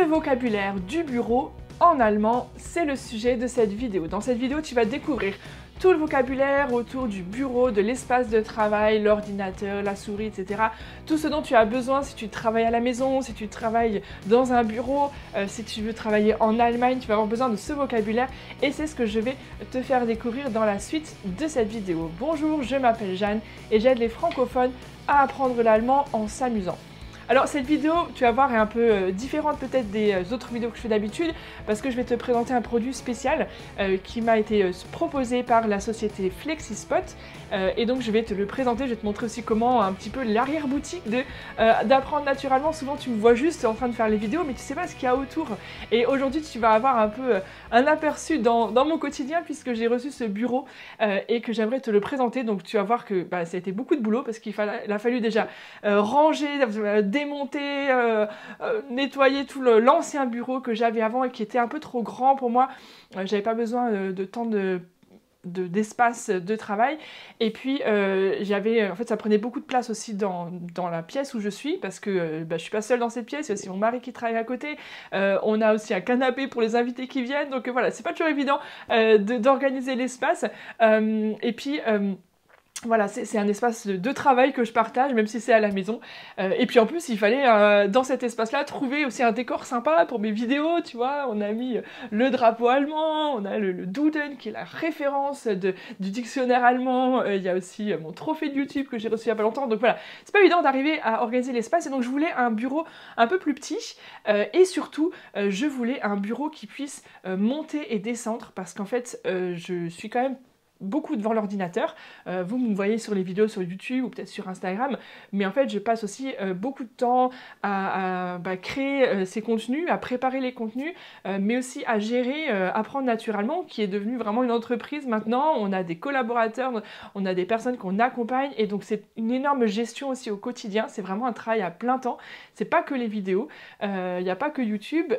Le vocabulaire du bureau en allemand, c'est le sujet de cette vidéo. Dans cette vidéo, tu vas découvrir tout le vocabulaire autour du bureau, de l'espace de travail, l'ordinateur, la souris, etc. Tout ce dont tu as besoin si tu travailles à la maison, si tu travailles dans un bureau, si tu veux travailler en Allemagne, tu vas avoir besoin de ce vocabulaire et c'est ce que je vais te faire découvrir dans la suite de cette vidéo. Bonjour, je m'appelle Jeanne et j'aide les francophones à apprendre l'allemand en s'amusant. Alors cette vidéo, tu vas voir, est un peu différente peut-être des autres vidéos que je fais d'habitude parce que je vais te présenter un produit spécial qui m'a été proposé par la société Flexispot et donc je vais te le présenter, je vais te montrer aussi comment un petit peu l'arrière-boutique d'apprendre naturellement. Souvent tu me vois juste en train de faire les vidéos mais tu sais pas ce qu'il y a autour et aujourd'hui tu vas avoir un peu un aperçu dans mon quotidien puisque j'ai reçu ce bureau et que j'aimerais te le présenter. Donc tu vas voir que ça a été beaucoup de boulot parce qu'il a fallu déjà ranger, démonter, nettoyer tout l'ancien bureau que j'avais avant et qui était un peu trop grand pour moi. J'avais pas besoin de tant d'espace de travail et puis en fait ça prenait beaucoup de place aussi dans la pièce où je suis parce que je suis pas seule dans cette pièce, il y a aussi mon mari qui travaille à côté, on a aussi un canapé pour les invités qui viennent, donc voilà, c'est pas toujours évident d'organiser l'espace et puis voilà, c'est un espace de travail que je partage, même si c'est à la maison. Et puis en plus, il fallait, dans cet espace-là, trouver aussi un décor sympa pour mes vidéos, tu vois. On a mis le drapeau allemand, on a le Duden, qui est la référence du dictionnaire allemand. Il y a aussi mon trophée de YouTube que j'ai reçu il y a pas longtemps. Donc voilà, c'est pas évident d'arriver à organiser l'espace. Et donc je voulais un bureau un peu plus petit. Et surtout, je voulais un bureau qui puisse monter et descendre. Parce qu'en fait, je suis quand même beaucoup devant l'ordinateur, vous me voyez sur les vidéos sur YouTube ou peut-être sur Instagram, mais en fait je passe aussi beaucoup de temps à créer ces contenus, à préparer les contenus, mais aussi à gérer Apprendre naturellement, qui est devenu vraiment une entreprise maintenant. On a des collaborateurs, on a des personnes qu'on accompagne et donc c'est une énorme gestion aussi au quotidien, c'est vraiment un travail à plein temps, c'est pas que les vidéos, il n'y a pas que YouTube,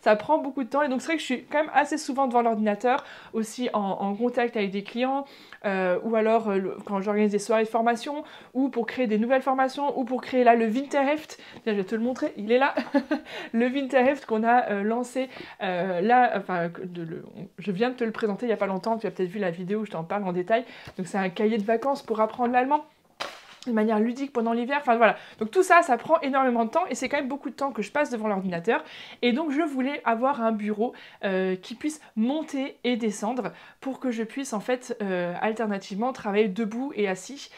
ça prend beaucoup de temps et donc c'est vrai que je suis quand même assez souvent devant l'ordinateur, aussi en contact avec des clients, ou alors quand j'organise des soirées de formation, ou pour créer des nouvelles formations, ou pour créer là le Winterheft, je vais te le montrer, il est là, le Winterheft qu'on a lancé là, enfin je viens de te le présenter il n'y a pas longtemps, tu as peut-être vu la vidéo où je t'en parle en détail, donc c'est un cahier de vacances pour apprendre l'allemand de manière ludique pendant l'hiver, enfin voilà. Donc tout ça, ça prend énormément de temps et c'est quand même beaucoup de temps que je passe devant l'ordinateur. Et donc je voulais avoir un bureau qui puisse monter et descendre pour que je puisse en fait alternativement travailler debout et assis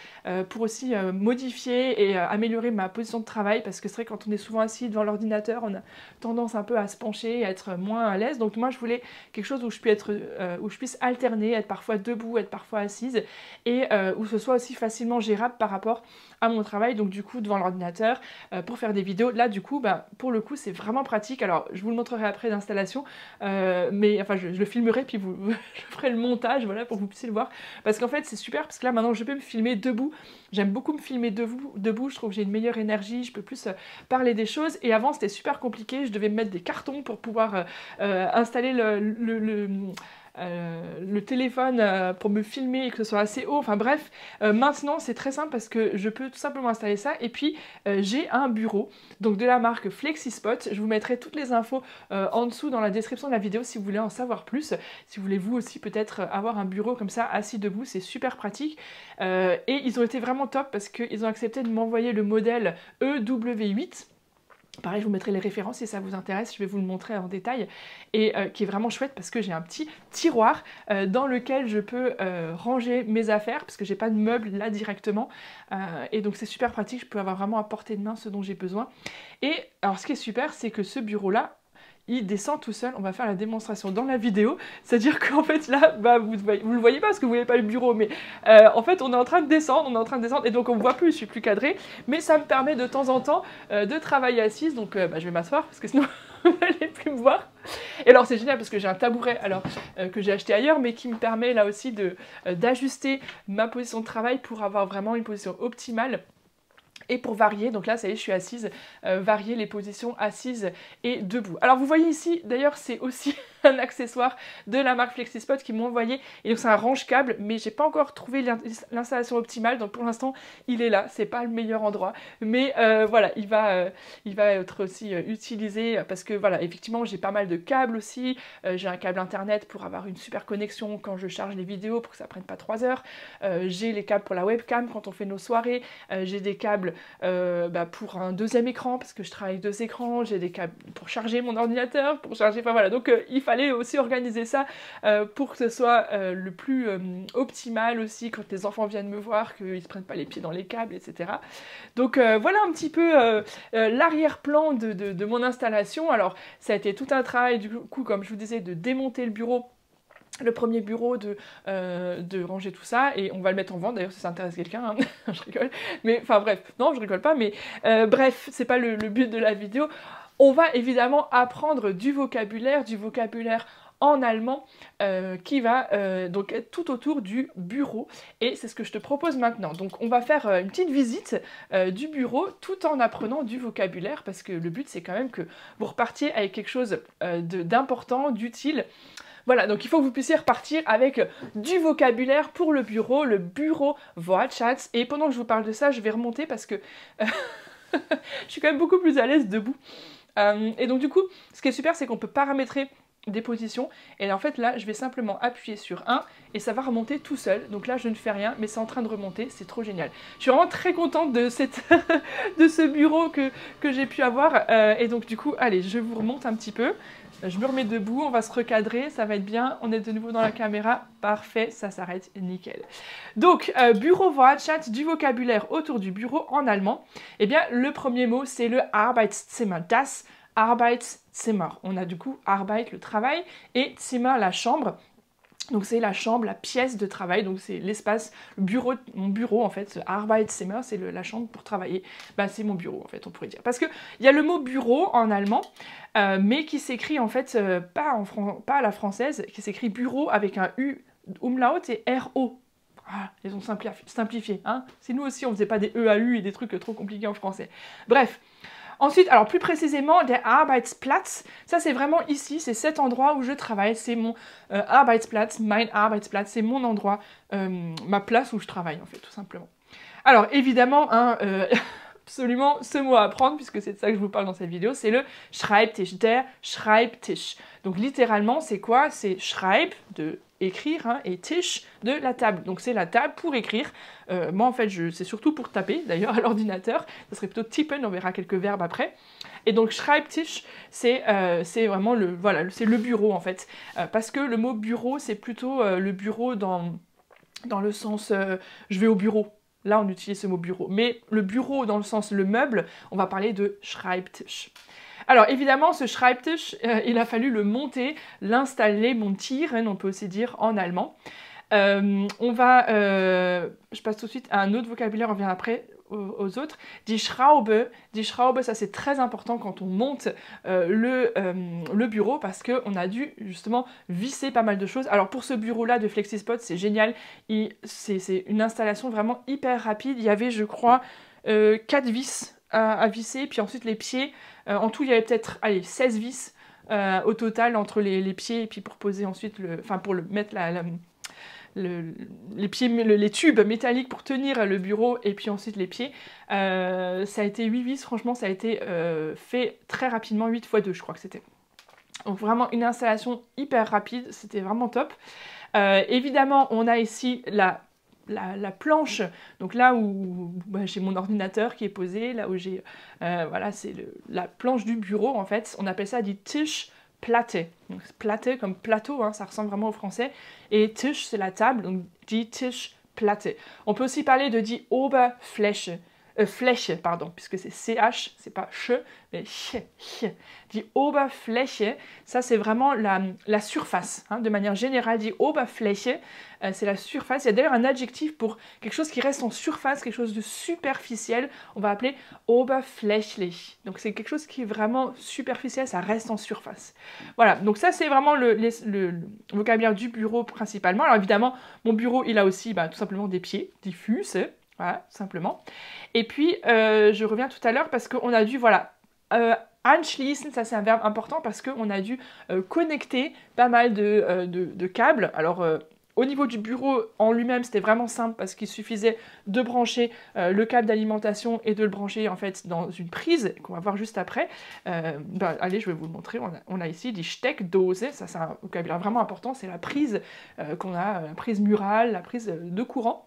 pour aussi modifier et améliorer ma position de travail parce que c'est vrai quand on est souvent assis devant l'ordinateur, on a tendance un peu à se pencher et à être moins à l'aise. Donc moi je voulais quelque chose où je puisse alterner, être parfois debout, être parfois assise et où ce soit aussi facilement gérable par rapport à mon travail, donc du coup devant l'ordinateur pour faire des vidéos. Là du coup pour le coup c'est vraiment pratique. Alors je vous le montrerai après d'installation, mais enfin je le filmerai puis je ferai le montage, voilà, pour que vous puissiez le voir parce qu'en fait c'est super parce que là maintenant je peux me filmer debout. J'aime beaucoup me filmer debout, je trouve que j'ai une meilleure énergie, je peux plus parler des choses et avant c'était super compliqué, je devais me mettre des cartons pour pouvoir installer le téléphone pour me filmer et que ce soit assez haut, enfin bref, maintenant c'est très simple parce que je peux tout simplement installer ça et puis j'ai un bureau donc de la marque Flexispot. Je vous mettrai toutes les infos en dessous dans la description de la vidéo si vous voulez en savoir plus, si vous voulez vous aussi peut-être avoir un bureau comme ça assis debout, c'est super pratique et ils ont été vraiment top parce qu'ils ont accepté de m'envoyer le modèle EW8. Pareil, je vous mettrai les références si ça vous intéresse, je vais vous le montrer en détail, et qui est vraiment chouette parce que j'ai un petit tiroir dans lequel je peux ranger mes affaires, parce que j'ai pas de meubles là directement, et donc c'est super pratique, je peux avoir vraiment à portée de main ce dont j'ai besoin. Et alors ce qui est super, c'est que ce bureau-là, il descend tout seul, on va faire la démonstration dans la vidéo, c'est-à-dire qu'en fait là, vous le voyez pas parce que vous voyez pas le bureau, mais en fait on est en train de descendre, et donc on me voit plus, je suis plus cadrée, mais ça me permet de temps en temps de travailler assise, donc je vais m'asseoir parce que sinon vous n'allez plus me voir. Et alors c'est génial parce que j'ai un tabouret que j'ai acheté ailleurs, mais qui me permet là aussi d'ajuster ma position de travail pour avoir vraiment une position optimale. Et pour varier, donc là ça y est je suis assise, varier les positions assises et debout. Alors vous voyez ici, d'ailleurs c'est aussi un accessoire de la marque FlexiSpot qui m'ont envoyé, et donc c'est un range-câble, mais j'ai pas encore trouvé l'installation optimale, donc pour l'instant il est là, c'est pas le meilleur endroit, mais voilà, il va être aussi utilisé, parce que voilà, effectivement j'ai pas mal de câbles aussi, j'ai un câble internet pour avoir une super connexion quand je charge les vidéos pour que ça prenne pas 3 heures, j'ai les câbles pour la webcam quand on fait nos soirées, j'ai des câbles pour un deuxième écran parce que je travaille avec 2 écrans, j'ai des câbles pour charger mon ordinateur, pour charger, enfin voilà, donc il fallait aussi organiser ça pour que ce soit le plus optimal aussi quand les enfants viennent me voir, qu'ils se prennent pas les pieds dans les câbles, etc. Donc voilà un petit peu l'arrière-plan de mon installation. Alors ça a été tout un travail du coup, comme je vous disais, de démonter le bureau, le premier bureau, de ranger tout ça, et on va le mettre en vente d'ailleurs si ça intéresse quelqu'un, hein. Je rigole, mais enfin bref, non je rigole pas, mais bref, c'est pas le but de la vidéo. On va évidemment apprendre du vocabulaire en allemand qui va donc être tout autour du bureau, et c'est ce que je te propose maintenant. Donc on va faire une petite visite du bureau tout en apprenant du vocabulaire, parce que le but c'est quand même que vous repartiez avec quelque chose d'important, d'utile. Voilà, donc il faut que vous puissiez repartir avec du vocabulaire pour le bureau Wortschatz. Et pendant que je vous parle de ça, je vais remonter parce que je suis quand même beaucoup plus à l'aise debout. Et donc du coup, ce qui est super, c'est qu'on peut paramétrer des positions, et en fait là je vais simplement appuyer sur 1 et ça va remonter tout seul. Donc là je ne fais rien, mais c'est en train de remonter, c'est trop génial. Je suis vraiment très contente de de ce bureau que j'ai pu avoir, et donc du coup allez, je vous remonte un petit peu. Je me remets debout, on va se recadrer, ça va être bien, on est de nouveau dans la caméra, parfait, ça s'arrête, nickel. Donc, bureau Wortschatz, du vocabulaire autour du bureau en allemand. Eh bien, le premier mot, c'est le Arbeitszimmer, das Arbeitszimmer. On a du coup Arbeit, le travail, et Zimmer, la chambre. Donc c'est la chambre, la pièce de travail, donc c'est l'espace, le bureau, mon bureau en fait, ce Arbeitszimmer, c'est la chambre pour travailler, c'est mon bureau en fait, on pourrait dire. Parce qu'il y a le mot bureau en allemand, mais qui s'écrit en fait pas à la française, qui s'écrit bureau avec un U umlaut et RO. Ah, ils ont simplifié, hein. Si nous aussi on faisait pas des EAU et des trucs trop compliqués en français. Bref. Ensuite, alors plus précisément, der Arbeitsplatz, ça c'est vraiment ici, c'est cet endroit où je travaille, c'est mon Arbeitsplatz, mein Arbeitsplatz, c'est mon endroit, ma place où je travaille en fait, tout simplement. Alors évidemment, hein, absolument ce mot à apprendre, puisque c'est de ça que je vous parle dans cette vidéo, c'est le Schreibtisch, der Schreibtisch. Donc littéralement, c'est quoi? C'est Schreib, de écrire, hein, et Tisch, de la table. Donc c'est la table pour écrire. Moi en fait, c'est surtout pour taper, d'ailleurs, à l'ordinateur. Ça serait plutôt tippen, on verra quelques verbes après. Et donc Schreibtisch, c'est vraiment c'est le bureau en fait. Parce que le mot bureau, c'est plutôt le bureau dans le sens je vais au bureau. Là, on utilise ce mot bureau. Mais le bureau, dans le sens le meuble, on va parler de Schreibtisch. Alors, évidemment, ce Schreibtisch, il a fallu le monter, l'installer, montieren, on peut aussi dire en allemand. Je passe tout de suite à un autre vocabulaire, on vient après aux autres. Die Schraube, ça c'est très important quand on monte le bureau, parce qu'on a dû justement visser pas mal de choses. Alors pour ce bureau-là de FlexiSpot, c'est génial, c'est une installation vraiment hyper rapide. Il y avait, je crois, 4 vis à visser, puis ensuite les pieds. En tout, il y avait peut-être 16 vis au total entre les pieds, et puis pour poser ensuite, pour mettre les pieds, les tubes métalliques pour tenir le bureau, et puis ensuite les pieds. Ça a été 8 vis, franchement, ça a été fait très rapidement, 8 x 2, je crois que c'était. Donc vraiment une installation hyper rapide, c'était vraiment top. Évidemment, on a ici la planche, donc là où j'ai mon ordinateur qui est posé, là où j'ai, voilà, c'est la planche du bureau en fait, on appelle ça die Tischplatte. Donc platte comme plateau, hein, ça ressemble vraiment au français, et Tisch c'est la table, donc die Tischplatte. On peut aussi parler de die Oberfläche, Fläche, pardon, puisque c'est CH, c'est pas ch, mais ch. Die Oberfläche, ça c'est vraiment la surface, hein, de manière générale. Die Oberfläche, c'est la surface. Il y a d'ailleurs un adjectif pour quelque chose qui reste en surface, quelque chose de superficiel, on va appeler oberflächlich. Donc c'est quelque chose qui est vraiment superficiel, ça reste en surface. Voilà, donc ça c'est vraiment le vocabulaire du bureau principalement. Alors évidemment, mon bureau, il a aussi tout simplement des pieds, die Füße. voilà, tout simplement. Et puis, je reviens tout à l'heure parce qu'on a dû, voilà, anschließen, ça c'est un verbe important parce qu'on a dû connecter pas mal de câbles. Alors, au niveau du bureau en lui-même, c'était vraiment simple parce qu'il suffisait de brancher le câble d'alimentation et de le brancher en fait dans une prise qu'on va voir juste après. Allez, je vais vous le montrer. On a ici die Steckdose, ça c'est un vocabulaire vraiment important, c'est la prise qu'on a, la prise murale, la prise de courant.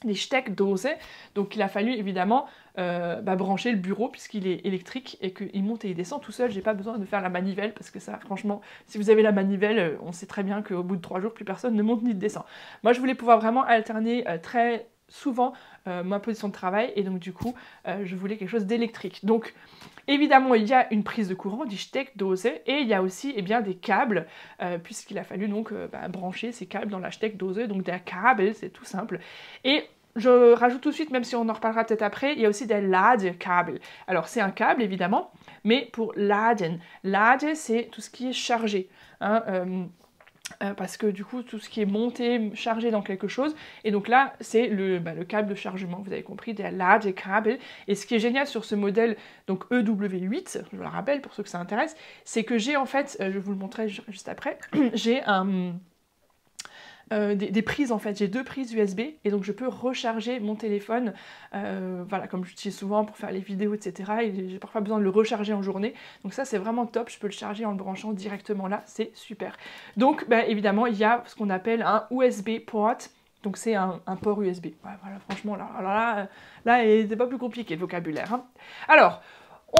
Les Steckdose, donc il a fallu évidemment brancher le bureau puisqu'il est électrique et qu'il monte et il descend tout seul. J'ai pas besoin de faire la manivelle parce que ça, franchement, si vous avez la manivelle, on sait très bien qu'au bout de 3 jours, plus personne ne monte ni ne descend. Moi, je voulais pouvoir vraiment alterner très souvent ma position de travail et donc du coup, je voulais quelque chose d'électrique. Donc, évidemment, il y a une prise de courant, die Steckdose, et il y a aussi des câbles, puisqu'il a fallu donc brancher ces câbles dans la Steckdose, donc der Kabel, c'est tout simple. Et je rajoute tout de suite, même si on en reparlera peut-être après, il y a aussi des Ladekabel. Alors c'est un câble évidemment, mais pour laden. Lade, c'est tout ce qui est chargé. Hein, parce que du coup, tout ce qui est monté, chargé dans quelque chose, et donc là, c'est le câble de chargement, vous avez compris, des Ladekabel. Et ce qui est génial sur ce modèle, donc EW8, je le rappelle pour ceux que ça intéresse, c'est que j'ai en fait, je vais vous le montrer juste après, j'ai des prises en fait, j'ai 2 prises USB et donc je peux recharger mon téléphone, voilà, comme j'utilise souvent pour faire les vidéos, etc. Et j'ai parfois besoin de le recharger en journée, donc ça c'est vraiment top, je peux le charger en le branchant directement là, c'est super. Donc évidemment il y a ce qu'on appelle un USB port, donc c'est un port USB. Ouais, voilà, franchement là c'est pas plus compliqué le vocabulaire. Hein. Alors,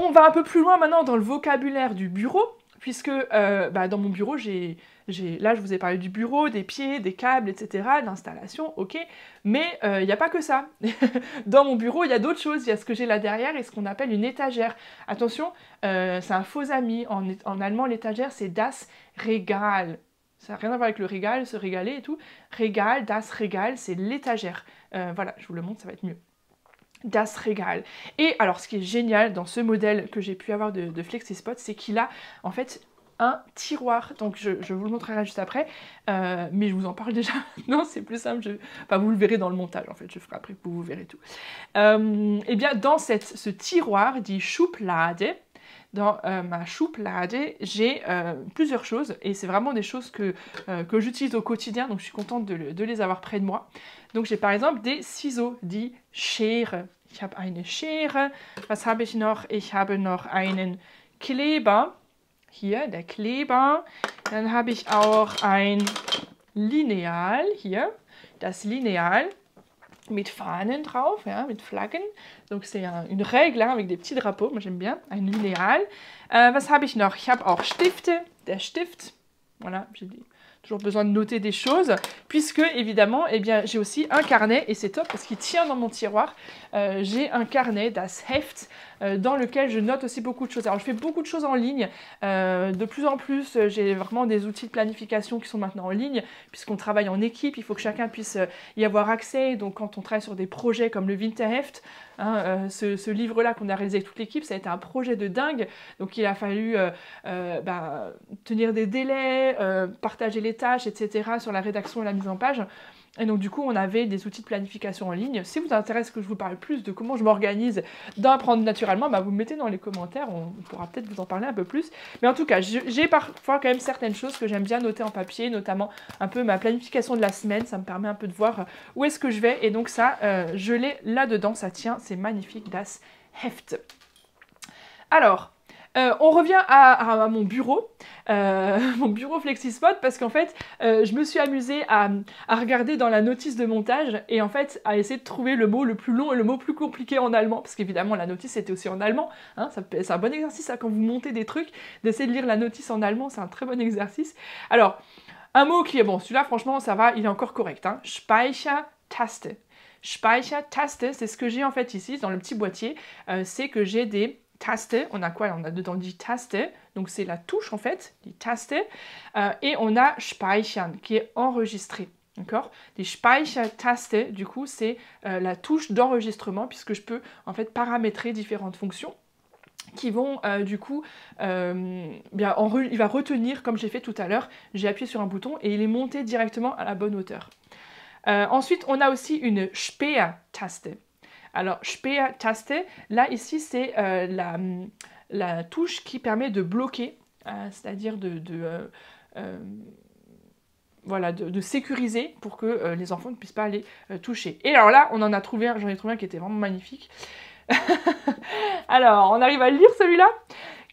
on va un peu plus loin maintenant dans le vocabulaire du bureau, puisque dans mon bureau, là je vous ai parlé du bureau, des pieds, des câbles, etc., d'installation, ok, mais il n'y a pas que ça. Dans mon bureau, il y a d'autres choses, il y a ce que j'ai là derrière et ce qu'on appelle une étagère. Attention, c'est un faux ami, en allemand l'étagère c'est das Regal. Ça n'a rien à voir avec le régal, se régaler et tout. Regal, das Regal, c'est l'étagère. Voilà, je vous le montre, ça va être mieux. Das Regal. Et alors, ce qui est génial dans ce modèle que j'ai pu avoir de FlexiSpot, c'est qu'il a en fait un tiroir. Donc, je vous le montrerai juste après, mais je vous en parle déjà. Non, c'est plus simple. Enfin, vous le verrez dans le montage, en fait. Je ferai après, vous verrez tout. Et bien, dans ce tiroir, dit Schublade, dans ma Schublade, j'ai plusieurs choses, et c'est vraiment des choses que j'utilise au quotidien, donc je suis contente de les avoir près de moi. Donc j'ai par exemple des ciseaux, die Schere. Ich habe eine Schere. Was habe ich noch? Ich habe noch einen Kleber. Hier, der Kleber. Dann habe ich auch ein Lineal. Hier, das Lineal. Mit Fahnen drauf, ja, mit Flaggen. Donc c'est une règle hein, avec des petits drapeaux, moi j'aime bien, ein Lineal. Was habe ich noch? Ich habe auch Stifte, der Stift. Voilà, j'ai toujours besoin de noter des choses, puisque évidemment, j'ai aussi un carnet, et c'est top parce qu'il tient dans mon tiroir. J'ai un carnet, das Heft, dans lequel je note aussi beaucoup de choses. Alors je fais beaucoup de choses en ligne, de plus en plus j'ai vraiment des outils de planification qui sont maintenant en ligne, puisqu'on travaille en équipe, il faut que chacun puisse y avoir accès, donc quand on travaille sur des projets comme le Winterheft, hein, ce livre-là qu'on a réalisé avec toute l'équipe, ça a été un projet de dingue, donc il a fallu tenir des délais, partager les tâches, etc. sur la rédaction et la mise en page. Et donc du coup, on avait des outils de planification en ligne. Si vous intéresse que je vous parle plus de comment je m'organise d'apprendre naturellement, vous me mettez dans les commentaires, on pourra peut-être vous en parler un peu plus. Mais en tout cas, j'ai parfois quand même certaines choses que j'aime bien noter en papier, notamment un peu ma planification de la semaine, ça me permet un peu de voir où est-ce que je vais. Et donc ça, je l'ai là-dedans, ça tient, c'est magnifique, das Heft. Alors, on revient à mon bureau FlexiSpot, parce qu'en fait, je me suis amusée à regarder dans la notice de montage et en fait, à essayer de trouver le mot le plus long et le mot plus compliqué en allemand, parce qu'évidemment, la notice était aussi en allemand. Hein, c'est un bon exercice, hein, quand vous montez des trucs, d'essayer de lire la notice en allemand, c'est un très bon exercice. Alors, un mot qui est bon, celui-là, franchement, ça va, il est encore correct. Hein, Speichertaste. Speichertaste, c'est ce que j'ai en fait ici, dans le petit boîtier, c'est que j'ai des Taste, on a quoi? On a dedans die Taste, donc c'est la touche en fait, die Taste, et on a Speichern qui est enregistré, d'accord? Die Speichertaste, du coup, c'est la touche d'enregistrement puisque je peux en fait paramétrer différentes fonctions qui vont du coup, il va retenir, comme j'ai fait tout à l'heure, j'ai appuyé sur un bouton et il est monté directement à la bonne hauteur. Ensuite, on a aussi une Sperrtaste. Alors, Sperrtaste, là, ici, c'est la touche qui permet de bloquer, c'est-à-dire voilà, de sécuriser pour que les enfants ne puissent pas aller toucher. Et alors là, j'en ai trouvé un qui était vraiment magnifique. Alors, on arrive à lire celui-là.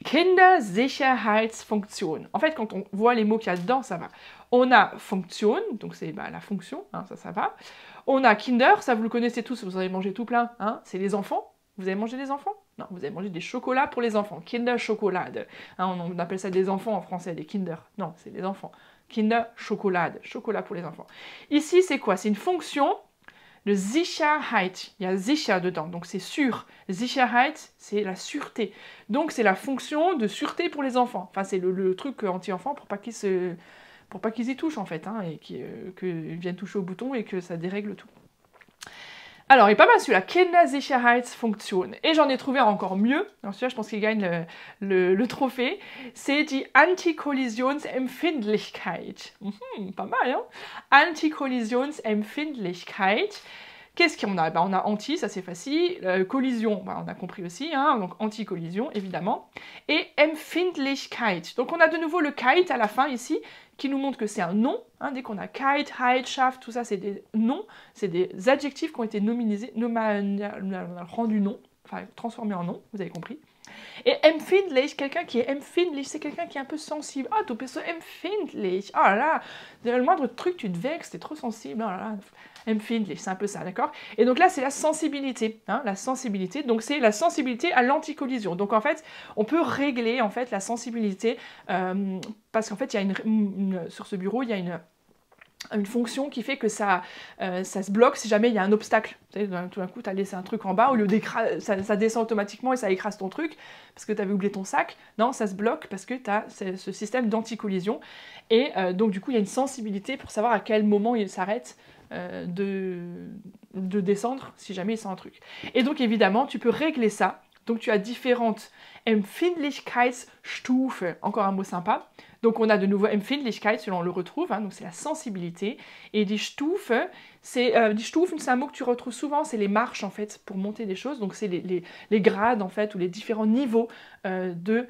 Kindersicherheitsfunktion. En fait, quand on voit les mots qu'il y a dedans, ça va. On a Funktion, donc c'est la fonction, hein, ça va. On a Kinder, ça vous le connaissez tous, vous en avez mangé tout plein, hein, c'est les enfants. Vous avez mangé des enfants? Non, vous avez mangé des chocolats pour les enfants. Kinder Schokolade. Hein, on appelle ça des enfants en français, des Kinder. Non, c'est des enfants. Kinder Schokolade, chocolat pour les enfants. Ici, c'est quoi? C'est une fonction de Sicherheit. Il y a sicher dedans, donc c'est sûr. Sicherheit, c'est la sûreté. Donc c'est la fonction de sûreté pour les enfants. Enfin, c'est le truc anti-enfant pour pas qu'ils y touchent en fait, hein, et qu'ils viennent toucher au bouton et que ça dérègle tout. Alors, il est pas mal celui-là, Kindersicherheitsfunktion. Et j'en ai trouvé encore mieux. Alors celui-là, je pense qu'il gagne le trophée. C'est die Antikollisionsempfindlichkeit. Pas mal, hein? Antikollisionsempfindlichkeit. Qu'est-ce qu'on a? On a anti, ça c'est facile. Collision, on a compris aussi, hein, donc anti-collision, évidemment. Et empfindlichkeit. Donc on a de nouveau le kite à la fin ici, qui nous montre que c'est un nom. Hein, dès qu'on a kite, height, shaft, tout ça, c'est des noms, c'est des adjectifs qui ont été rendus noms, enfin transformés en noms, vous avez compris. Et empfindlich, quelqu'un qui est empfindlich, c'est quelqu'un qui est un peu sensible. Ah, du bist so empfindlich. Oh là là, le moindre truc, tu te vexes, t'es trop sensible. Oh là là. Empfindlich, c'est un peu ça, d'accord? Et donc là, c'est la sensibilité, hein, la sensibilité. Donc c'est la sensibilité à l'anticollision. Donc en fait, on peut régler en fait la sensibilité parce qu'en fait, il y a sur ce bureau, il y a une fonction qui fait que ça se bloque si jamais il y a un obstacle. Tu sais, tout d'un coup, tu as laissé un truc en bas, au lieu ça descend automatiquement et ça écrase ton truc, parce que tu avais oublié ton sac. Non, ça se bloque parce que tu as ce système d'anticollision. Et donc, du coup, il y a une sensibilité pour savoir à quel moment il s'arrête de descendre, si jamais il sent un truc. Et donc, évidemment, tu peux régler ça. Donc, tu as différentes Empfindlichkeitsstufen, encore un mot sympa. Donc on a de nouveau Empfindlichkeit, selon on le retrouve, hein, donc c'est la sensibilité. Et die Stufen, c'est un mot que tu retrouves souvent, c'est les marches en fait, pour monter des choses. Donc c'est les grades en fait, ou les différents niveaux de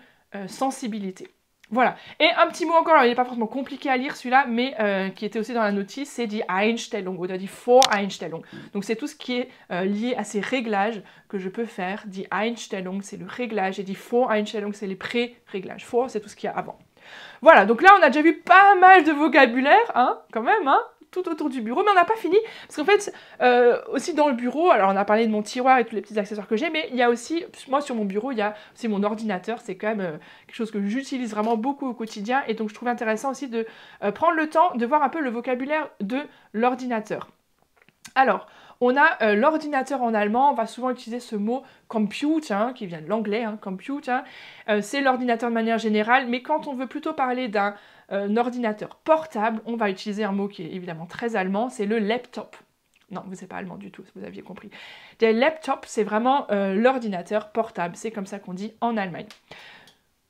sensibilité. Voilà. Et un petit mot encore, alors il n'est pas forcément compliqué à lire celui-là, mais qui était aussi dans la notice, c'est die Einstellung, ou die Voreinstellung. Donc c'est tout ce qui est lié à ces réglages que je peux faire. Die Einstellung, c'est le réglage, et die Voreinstellung, c'est les pré-réglages. Vor, c'est tout ce qu'il y a avant. Voilà, donc là on a déjà vu pas mal de vocabulaire, hein, quand même, hein, tout autour du bureau, mais on n'a pas fini, parce qu'en fait, aussi dans le bureau, alors on a parlé de mon tiroir et tous les petits accessoires que j'ai, mais il y a aussi, moi sur mon bureau, il y a aussi mon ordinateur, c'est quand même quelque chose que j'utilise vraiment beaucoup au quotidien, et donc je trouve intéressant aussi de prendre le temps de voir un peu le vocabulaire de l'ordinateur. Alors, on a l'ordinateur en allemand, on va souvent utiliser ce mot computer, hein, qui vient de l'anglais, hein, computer. C'est l'ordinateur de manière générale, mais quand on veut plutôt parler d'un ordinateur portable, on va utiliser un mot qui est évidemment très allemand, c'est le laptop. Non, vous n'êtes pas allemand du tout, si vous aviez compris. Der Laptop, c'est vraiment l'ordinateur portable, c'est comme ça qu'on dit en Allemagne.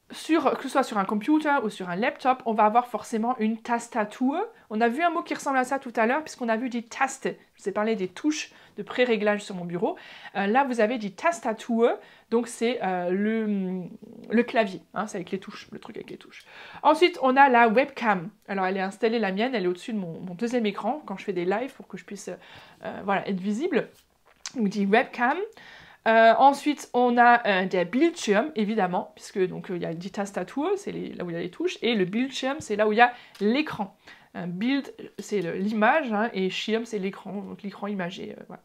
Que ce soit sur un computer ou sur un laptop, on va avoir forcément une tastatur. On a vu un mot qui ressemble à ça tout à l'heure, puisqu'on a vu des Taste. Je vous ai parlé des touches de pré-réglage sur mon bureau. Là, vous avez des Tastatur, donc c'est le clavier, hein, c'est avec les touches, le truc avec les touches. Ensuite, on a la webcam. Alors, elle est installée, la mienne, elle est au-dessus de mon deuxième écran, quand je fais des lives, pour que je puisse voilà, être visible. Donc, dit webcam. Ensuite, on a der Bildschirm, évidemment, puisque donc il y a die Tastatur, c'est là où il y a les touches, et le Bildschirm, c'est là où il y a l'écran. Bild, c'est l'image, hein, et Schirm, c'est l'écran, donc l'écran imagé. Voilà.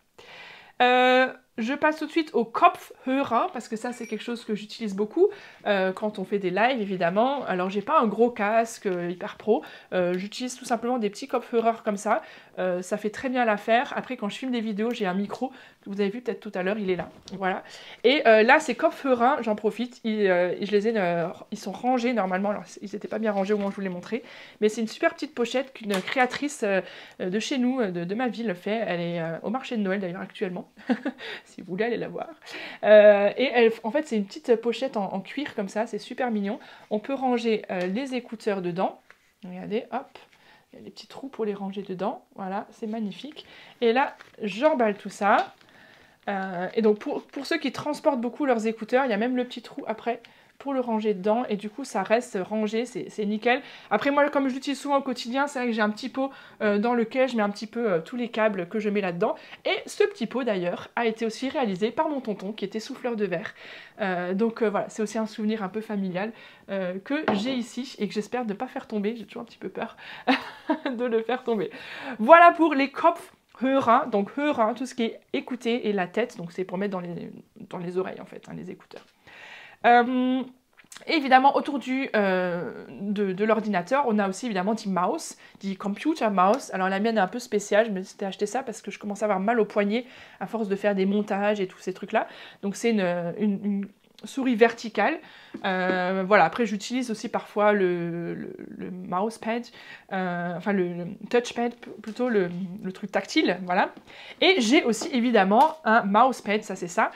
Je passe tout de suite au Kopfhörer, parce que ça c'est quelque chose que j'utilise beaucoup quand on fait des lives évidemment. Alors j'ai pas un gros casque hyper pro, j'utilise tout simplement des petits Kopfhörer comme ça, ça fait très bien l'affaire. Après quand je filme des vidéos, j'ai un micro, que vous avez vu peut-être tout à l'heure, il est là, voilà. Et là ces Kopfhörer, j'en profite, ils sont rangés normalement, alors ils n'étaient pas bien rangés au moment où je vous l'ai montré, mais c'est une super petite pochette qu'une créatrice de chez nous, de ma ville fait, elle est au marché de Noël d'ailleurs actuellement. Si vous voulez aller la voir. Et en fait, c'est une petite pochette en cuir comme ça, c'est super mignon. On peut ranger les écouteurs dedans. Regardez, hop. Il y a des petits trous pour les ranger dedans. Voilà, c'est magnifique. Et là, j'emballe tout ça. Et donc, pour ceux qui transportent beaucoup leurs écouteurs, il y a même le petit trou après pour le ranger dedans. Et du coup, ça reste rangé, c'est nickel. Après, moi, comme je l'utilise souvent au quotidien, c'est vrai que j'ai un petit pot dans lequel je mets un petit peu tous les câbles que je mets là-dedans. Et ce petit pot, d'ailleurs, a été aussi réalisé par mon tonton, qui était souffleur de verre. Donc, voilà, c'est aussi un souvenir un peu familial que j'ai ici et que j'espère ne pas faire tomber. J'ai toujours un petit peu peur de le faire tomber. Voilà pour les Kopf. Donc Hörer, tout ce qui est écouter, et la tête, donc c'est pour mettre dans les oreilles en fait, hein, les écouteurs. Évidemment, autour de l'ordinateur, on a aussi évidemment dit mouse, dit computer mouse. Alors la mienne est un peu spéciale, je me suis acheté ça parce que je commence à avoir mal au poignet à force de faire des montages et tous ces trucs-là. Donc c'est une souris verticale. Voilà, après j'utilise aussi parfois le mousepad, enfin le touchpad, plutôt le truc tactile, voilà. Et j'ai aussi évidemment un mousepad, ça c'est ça.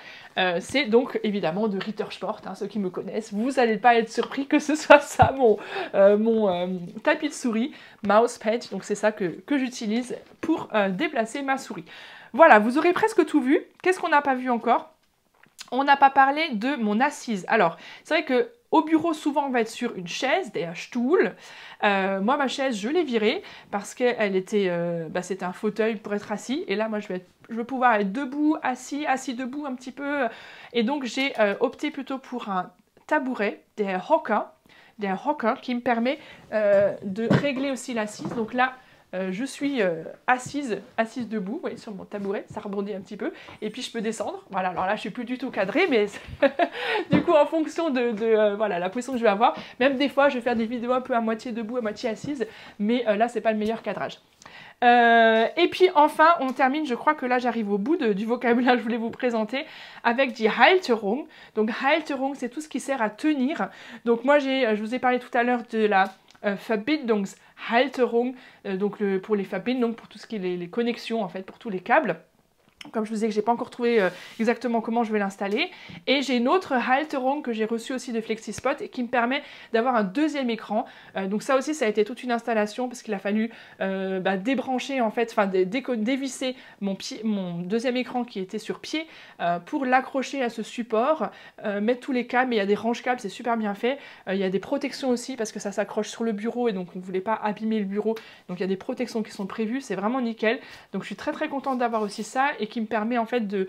C'est donc évidemment de Rittersport, hein, ceux qui me connaissent, vous n'allez pas être surpris que ce soit ça mon tapis de souris, mousepad, donc c'est ça que j'utilise pour déplacer ma souris. Voilà, vous aurez presque tout vu. Qu'est-ce qu'on n'a pas vu encore ? On n'a pas parlé de mon assise. Alors, c'est vrai que au bureau, souvent, on va être sur une chaise, des Stuhl. Moi, ma chaise, je l'ai virée parce qu'elle était, c'était un fauteuil pour être assis. Et là, moi, je veux pouvoir être debout, assis, debout un petit peu. Et donc, j'ai opté plutôt pour un tabouret, des Hocker, qui me permet de régler aussi l'assise. Donc là, je suis assise debout, vous voyez, sur mon tabouret, ça rebondit un petit peu, et puis je peux descendre. Voilà, alors là, je suis plus du tout cadrée, mais du coup, en fonction de voilà, la position que je vais avoir, même des fois, je vais faire des vidéos un peu à moitié debout, à moitié assise, mais là, c'est pas le meilleur cadrage. Et puis enfin, on termine, je crois que là j'arrive au bout du vocabulaire que je voulais vous présenter, avec die Halterung. Donc Halterung, c'est tout ce qui sert à tenir. Donc moi, je vous ai parlé tout à l'heure de la Verbindungshalterung, donc pour les Verbindungen, pour tout ce qui est les connexions en fait, pour tous les câbles. Comme je vous disais que j'ai pas encore trouvé exactement comment je vais l'installer. Et j'ai une autre Halterung que j'ai reçue aussi de FlexiSpot et qui me permet d'avoir un deuxième écran. Donc ça aussi, ça a été toute une installation parce qu'il a fallu débrancher en fait, enfin dévisser mon deuxième écran qui était sur pied pour l'accrocher à ce support, mettre tous les câbles. Il y a des range-câbles, c'est super bien fait. Il y a des protections aussi parce que ça s'accroche sur le bureau et donc on ne voulait pas abîmer le bureau. Donc il y a des protections qui sont prévues, c'est vraiment nickel. Donc je suis très très contente d'avoir aussi ça et qui me permet en fait de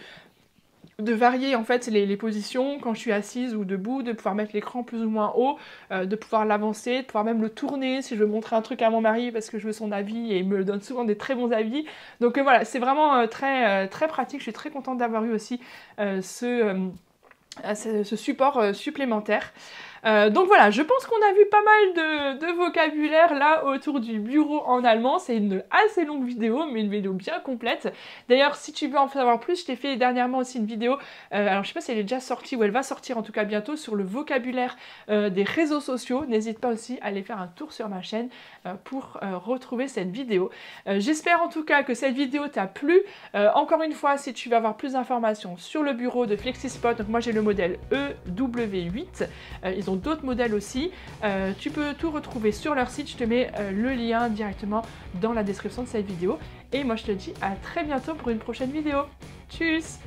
varier en fait les positions quand je suis assise ou debout, de pouvoir mettre l'écran plus ou moins haut, de pouvoir l'avancer, de pouvoir même le tourner si je veux montrer un truc à mon mari parce que je veux son avis et il me donne souvent des très bons avis. Donc voilà, c'est vraiment très pratique, je suis très contente d'avoir eu aussi ce support supplémentaire. Donc voilà, je pense qu'on a vu pas mal de vocabulaire là autour du bureau en allemand. C'est une assez longue vidéo, mais une vidéo bien complète. D'ailleurs, si tu veux en savoir plus, je t'ai fait dernièrement aussi une vidéo, alors je sais pas si elle est déjà sortie ou elle va sortir en tout cas bientôt, sur le vocabulaire des réseaux sociaux. N'hésite pas aussi à aller faire un tour sur ma chaîne pour retrouver cette vidéo. J'espère en tout cas que cette vidéo t'a plu. Encore une fois, si tu veux avoir plus d'informations sur le bureau de FlexiSpot, donc moi j'ai le modèle EW8, ils ont d'autres modèles aussi. Tu peux tout retrouver sur leur site, je te mets le lien directement dans la description de cette vidéo. Et moi je te dis à très bientôt pour une prochaine vidéo. Tchuss!